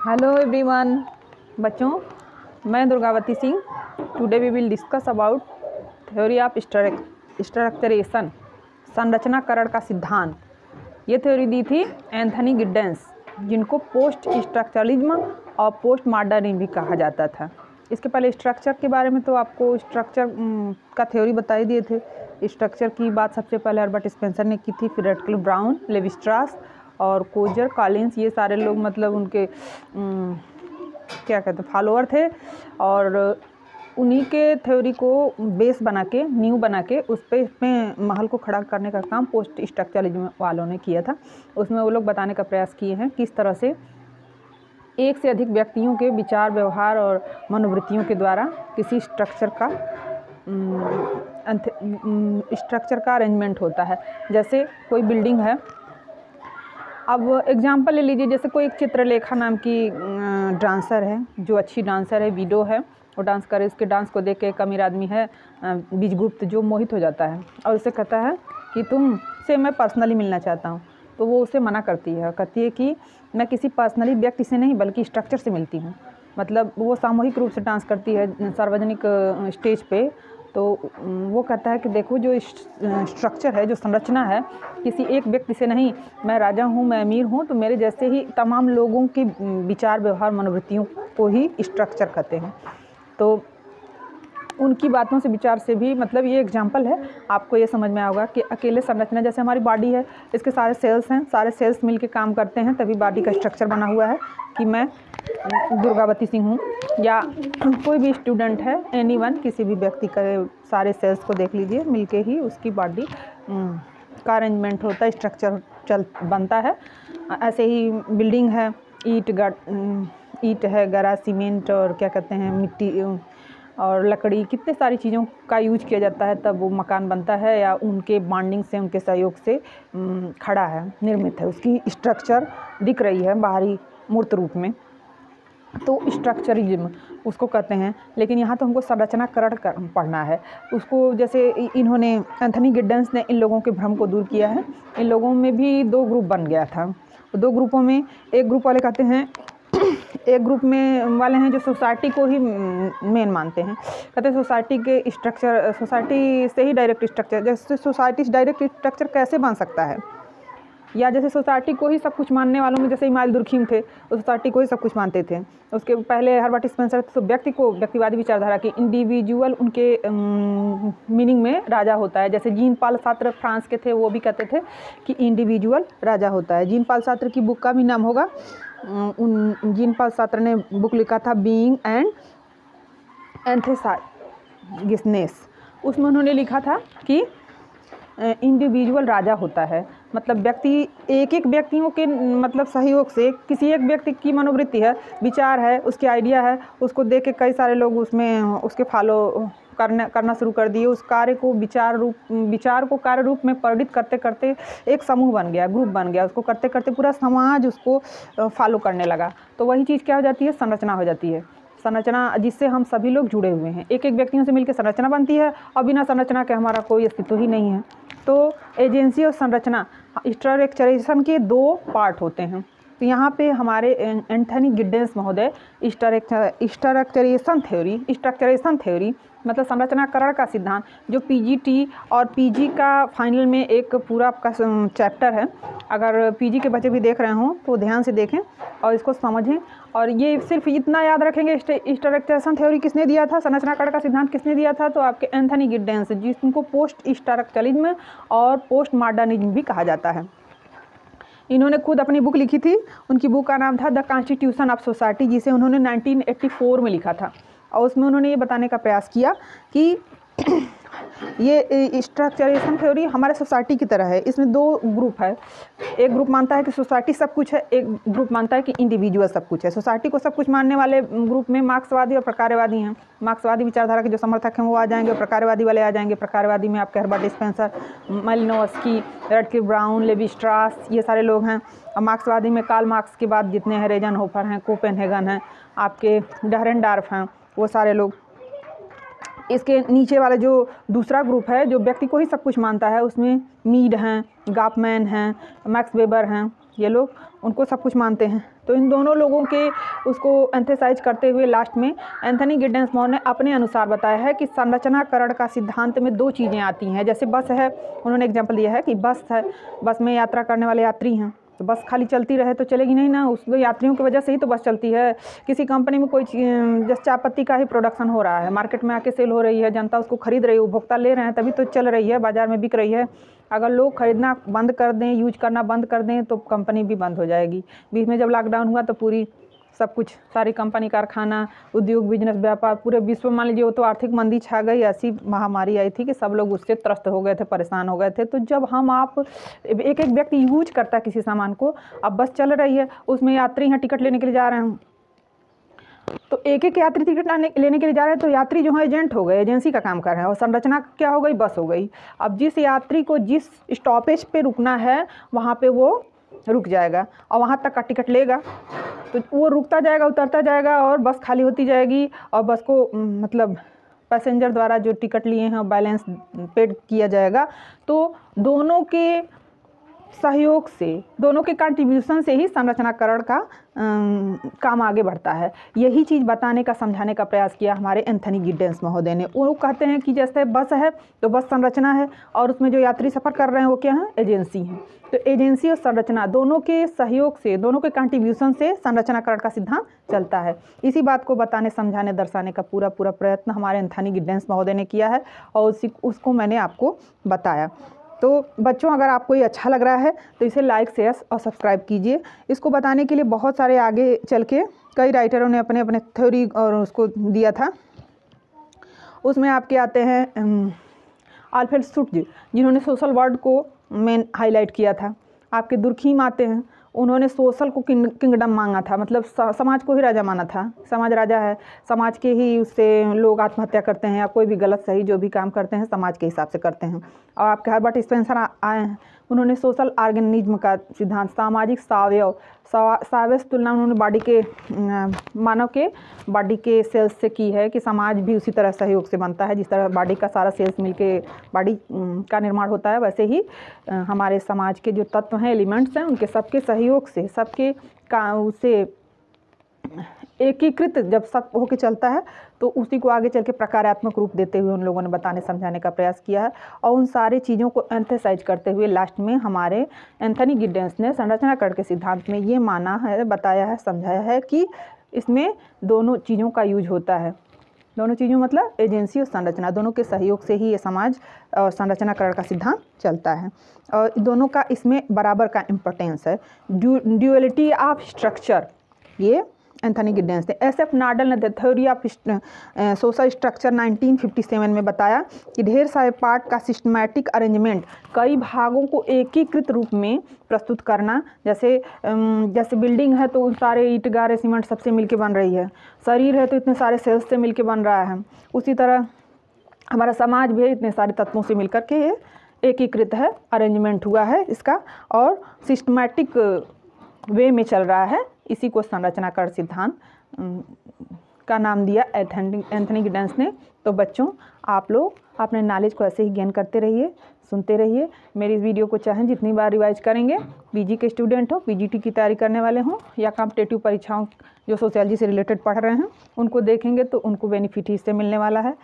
Hello everyone बच्चों, मैं Durgavati Singh. Today we will discuss about theory of structuration, संरचनाकरण का सिद्धांत। ये थ्योरी दी थी एंथनी गिड्डेंस, जिनको पोस्ट स्ट्रक्चरलिज्म और पोस्ट मॉडर्निज्म भी कहा जाता था। इसके पहले स्ट्रक्चर के बारे में तो आपको स्ट्रक्चर का थ्योरी बता ही दिए थे। स्ट्रक्चर की बात सबसे पहले हर्बर्ट स्पेंसर ने की थी, फिर रेडक्लिफ ब्राउन, लेवी स्ट्रास और कोजर कॉलिंस, ये सारे लोग मतलब उनके क्या कहते हैं फॉलोअर थे। और उन्हीं के थ्योरी को बेस बना के, नींव बना के उस पे इसमें महल को खड़ा करने का काम पोस्ट स्ट्रक्चरलिज्म वालों ने किया था। उसमें वो लोग बताने का प्रयास किए हैं किस तरह से एक से अधिक व्यक्तियों के विचार, व्यवहार और मनोवृत्तियों के द्वारा किसी स्ट्रक्चर का अरेंजमेंट होता है। जैसे कोई बिल्डिंग है, अब एग्जांपल ले लीजिए, जैसे कोई एक चित्रलेखा नाम की डांसर है, जो अच्छी डांसर है, वीडो है, वो डांस करे। उसके डांस को देख के एक अमीर आदमी है बीजगुप्त, जो मोहित हो जाता है और उसे कहता है कि तुमसे मैं पर्सनली मिलना चाहता हूँ। तो वो उसे मना करती है, कहती है कि मैं किसी पर्सनली व्यक्ति से नहीं बल्कि स्ट्रक्चर से मिलती हूँ। मतलब वो सामूहिक रूप से डांस करती है सार्वजनिक स्टेज पे। तो वो कहता है कि देखो, जो स्ट्रक्चर है, जो संरचना है, किसी एक व्यक्ति से नहीं। मैं राजा हूँ, मैं अमीर हूँ, तो मेरे जैसे ही तमाम लोगों के विचार, व्यवहार, मनोवृत्तियों को ही स्ट्रक्चर कहते हैं। तो उनकी बातों से, विचार से भी, मतलब ये एग्जांपल है, आपको ये समझ में आएगा कि अकेले संरचना, जैसे हमारी बॉडी है, इसके सारे सेल्स हैं, सारे सेल्स मिलके काम करते हैं, तभी बॉडी का स्ट्रक्चर बना हुआ है। कि मैं दुर्गावती सिंह हूँ या कोई भी स्टूडेंट है, एनीवन, किसी भी व्यक्ति का सारे सेल्स को देख लीजिए, मिलके ही उसकी बॉडी का अरेंजमेंट होता है, स्ट्रक्चर बनता है। ऐसे ही बिल्डिंग है, ईट है, गरा, सीमेंट और क्या कहते हैं मिट्टी और लकड़ी, कितने सारी चीज़ों का यूज किया जाता है, तब वो मकान बनता है या उनके बॉन्डिंग से, उनके सहयोग से खड़ा है, निर्मित है, उसकी स्ट्रक्चर दिख रही है बाहरी मूर्त रूप में। तो स्ट्रक्चरिज्म उसको कहते हैं। लेकिन यहाँ तो हमको संरचनाकरण पढ़ना है उसको। जैसे इन्होंने, एंथनी गिड्डेंस ने इन लोगों के भ्रम को दूर किया है। इन लोगों में भी दो ग्रुप बन गया था। दो ग्रुपों में, एक ग्रुप वाले कहते हैं, एक ग्रुप में वाले हैं जो सोसाइटी को ही मेन मानते हैं, कहते हैं सोसाइटी के स्ट्रक्चर, सोसाइटी से ही डायरेक्ट स्ट्रक्चर, जैसे सोसाइटी डायरेक्ट स्ट्रक्चर कैसे बन सकता है, या जैसे सोसाइटी को ही सब कुछ मानने वालों में जैसे इमाइल दुर्खीम थे, वो सोसाइटी को ही सब कुछ मानते थे। उसके पहले हर्बर्ट स्पेंसर तो व्यक्ति को, व्यक्तिवादी विचारधारा के, इंडिविजुअल उनके मीनिंग में राजा होता है। जैसे जीन पॉल सार्त्र फ्रांस के थे, वो भी कहते थे कि इंडिविजुअल राजा होता है। जीन पॉल सार्त्र की बुक का भी नाम होगा, जीन पॉल सार्त्र ने बुक लिखा था बीइंग एंड एंथेसागिसनेस। उसमें उन्होंने लिखा था कि इंडिविजुअल राजा होता है, मतलब व्यक्ति, एक एक व्यक्तियों के मतलब सहयोग से, किसी एक व्यक्ति की मनोवृत्ति है, विचार है, उसके आइडिया है, उसको देख के कई सारे लोग उसमें उसके फॉलो करना शुरू कर दिए। उस कार्य को विचार को कार्य रूप में परिणित करते करते एक समूह बन गया, ग्रुप बन गया। उसको करते करते पूरा समाज उसको फॉलो करने लगा। तो वही चीज़ क्या हो जाती है, संरचना हो जाती है। संरचना जिससे हम सभी लोग जुड़े हुए हैं, एक एक व्यक्तियों से मिलकर संरचना बनती है, और बिना संरचना के हमारा कोई अस्तित्व ही नहीं है। तो एजेंसी और संरचना, स्ट्रक्चरेशन के दो पार्ट होते हैं। तो यहाँ पे हमारे एंथनी गिड्डेंस महोदय स्ट्रक्चरेशन थ्योरी मतलब संरचनाकरण का सिद्धांत, जो पीजीटी और पीजी का फाइनल में एक पूरा आपका चैप्टर है। अगर पीजी के बच्चे भी देख रहे हों तो ध्यान से देखें और इसको समझें। और ये सिर्फ इतना याद रखेंगे, स्ट्रक्चरेशन थ्योरी किसने दिया था, संरचनाकरण का सिद्धांत किसने दिया था, तो आपके एंथनी गिड्डेंस, जिनको पोस्ट स्ट्रक्चरलिज्म और पोस्ट मॉडर्निज्म भी कहा जाता है। इन्होंने खुद अपनी बुक लिखी थी, उनकी बुक का नाम था द कॉन्स्टिट्यूशन ऑफ सोसाइटी, जिसे उन्होंने 1984 में लिखा था। और उसमें उन्होंने ये बताने का प्रयास किया कि ये स्ट्रक्चरेशन थ्योरी हमारे सोसाइटी की तरह है। इसमें दो ग्रुप है, एक ग्रुप मानता है कि सोसाइटी सब कुछ है, एक ग्रुप मानता है कि इंडिविजुअल सब कुछ है। सोसाइटी को सब कुछ मानने वाले ग्रुप में मार्क्सवादी और प्रकारवादी हैं। मार्क्सवादी विचारधारा के जो समर्थक हैं वो आ जाएंगे, और प्रकारवादी वाले आ जाएंगे। प्रकारवादी में आपके Herbert Spencer, Malinowski, Radcliffe Brown, Levi Strauss, ये सारे लोग हैं। और मार्क्सवादी में कार्ल मार्क्स के बाद जितने हैं, रेजनहोफर हैं, कोपेनहेगन हैं, आपके डहरेनडॉर्फ हैं, वो सारे लोग। इसके नीचे वाला जो दूसरा ग्रुप है, जो व्यक्ति को ही सब कुछ मानता है, उसमें मीड हैं, गाफमैन हैं, मैक्स वेबर हैं, ये लोग उनको सब कुछ मानते हैं। तो इन दोनों लोगों के उसको एम्फसाइज करते हुए लास्ट में एंथनी गिडेंसमोर ने अपने अनुसार बताया है कि संरचनाकरण का सिद्धांत में 2 चीज़ें आती हैं। जैसे बस है, उन्होंने एग्जाम्पल दिया है कि बस है, बस में यात्रा करने वाले यात्री हैं, तो बस खाली चलती रहे तो चलेगी नहीं ना, उस यात्रियों की वजह से ही तो बस चलती है। किसी कंपनी में कोई जैसे चाय पत्ती का ही प्रोडक्शन हो रहा है, मार्केट में आके सेल हो रही है, जनता उसको खरीद रही है, उपभोक्ता ले रहे हैं, तभी तो चल रही है, बाज़ार में बिक रही है। अगर लोग खरीदना बंद कर दें, यूज करना बंद कर दें, तो कंपनी भी बंद हो जाएगी। बीच में जब लॉकडाउन हुआ तो पूरी सब कुछ सारी कंपनी, कारखाना, उद्योग, बिजनेस, व्यापार पूरे विश्व मान लीजिए, वो तो आर्थिक मंदी छा गई, ऐसी महामारी आई थी कि सब लोग उससे त्रस्त हो गए थे, परेशान हो गए थे। तो जब हम आप एक व्यक्ति यूज करता है किसी सामान को, अब बस चल रही है, उसमें यात्री हैं, टिकट लेने के लिए जा रहे हैं, तो एक यात्री टिकट लेने के लिए जा रहे हैं, तो यात्री जो है एजेंट हो गए, एजेंसी का काम कर रहे हैं, और संरचना क्या हो गई, बस हो गई। अब जिस यात्री को जिस स्टॉपेज पे रुकना है वहाँ पे वो रुक जाएगा और वहाँ तक का टिकट लेगा, तो वो रुकता जाएगा, उतरता जाएगा और बस खाली होती जाएगी, और बस को मतलब पैसेंजर द्वारा जो टिकट लिए हैं बैलेंस पेड किया जाएगा। तो दोनों के सहयोग से, दोनों के कंट्रीब्यूशन से ही संरचनाकरण का काम आगे बढ़ता है। यही चीज़ बताने का, समझाने का प्रयास किया हमारे एंथनी गिडेंस महोदय ने। वो कहते हैं कि जैसे बस है तो बस संरचना है, और उसमें जो यात्री सफ़र कर रहे हैं वो क्या है, एजेंसी हैं। तो एजेंसी और संरचना दोनों के सहयोग से, दोनों के कंट्रीब्यूशन से संरचनाकरण का सिद्धांत चलता है। इसी बात को बताने, समझाने, दर्शाने का पूरा प्रयत्न हमारे एंथनी गिडेंस महोदय ने किया है, और उसको मैंने आपको बताया। तो बच्चों, अगर आपको ये अच्छा लग रहा है तो इसे लाइक, शेयर और सब्सक्राइब कीजिए। इसको बताने के लिए बहुत सारे आगे चल के कई राइटरों ने अपने अपने थ्योरी और उसको दिया था। उसमें आपके आते हैं आल्फ्रेड शुट्ज़, जिन्होंने सोशल वर्ड को मेन हाईलाइट किया था। आपके दुर्खीम आते हैं, उन्होंने सोशल को किंगडम मांगा था, मतलब समाज को ही राजा माना था। समाज राजा है, समाज के ही उससे लोग आत्महत्या करते हैं या कोई भी गलत सही जो भी काम करते हैं समाज के हिसाब से करते हैं। और आपके हर्बर्ट स्पेंसर आए हैं, उन्होंने सोशल ऑर्गेनिज्म का सिद्धांत, सामाजिक सावयव तुलना उन्होंने बॉडी के, मानव के बॉडी के सेल्स से की है कि समाज भी उसी तरह सहयोग से बनता है। जिस तरह बॉडी का सारा सेल्स मिलके बॉडी का निर्माण होता है, वैसे ही हमारे समाज के जो तत्व हैं, एलिमेंट्स हैं, उनके सबके सहयोग से, सबके का उसे एकीकृत जब सब होके चलता है तो उसी को आगे चल के प्रकारात्मक रूप देते हुए उन लोगों ने बताने, समझाने का प्रयास किया है। और उन सारी चीज़ों को एम्फसाइज करते हुए लास्ट में हमारे एंथनी गिडेंस ने संरचनाकरण के सिद्धांत में ये माना है, बताया है, समझाया है कि इसमें दोनों चीज़ों का यूज होता है। दोनों चीज़ों मतलब एजेंसी और संरचना, दोनों के सहयोग से ही ये समाज और संरचनाकरण का सिद्धांत चलता है। और दोनों का इसमें बराबर का इम्पोर्टेंस है। ड्यूअलिटी ऑफ स्ट्रक्चर, ये एंथनी गिडेंस ने। SF नाडल ने the theory of social structure 1957 में बताया कि ढेर सारे पार्ट का सिस्टमैटिक अरेंजमेंट, कई भागों को एकीकृत रूप में प्रस्तुत करना। जैसे बिल्डिंग है तो उन सारे ईंट, गारे, सीमेंट सबसे मिलके बन रही है। शरीर है तो इतने सारे सेल्स से मिलके बन रहा है। उसी तरह हमारा समाज भी इतने सारे तत्वों से मिलकर के ये एकीकृत है, अरेंजमेंट हुआ है इसका, और सिस्टमैटिक वे में चल रहा है। इसी को संरचनाकरण सिद्धांत का नाम दिया एंथनी गिडेंस ने। तो बच्चों, आप लोग अपने नॉलेज को ऐसे ही गेन करते रहिए, सुनते रहिए। मेरी इस वीडियो को चाहें जितनी बार रिवाइज करेंगे, पीजी के स्टूडेंट हो, पीजीटी की तैयारी करने वाले हों, या कॉम्पिटिटिव परीक्षाओं जो सोशियोलॉजी से रिलेटेड पढ़ रहे हैं, उनको देखेंगे तो उनको बेनिफिट ही इससे मिलने वाला है।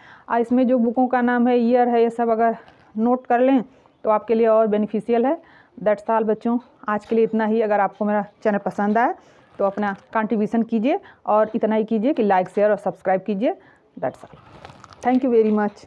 इसमें जो बुकों का नाम है, ईयर है, ये सब अगर नोट कर लें तो आपके लिए और बेनिफिशियल है। दैट्स ऑल बच्चों, आज के लिए इतना ही। अगर आपको मेरा चैनल पसंद आए तो अपना कंट्रीब्यूशन कीजिए, और इतना ही कीजिए कि लाइक, शेयर और सब्सक्राइब कीजिए। That's all. Thank you very much.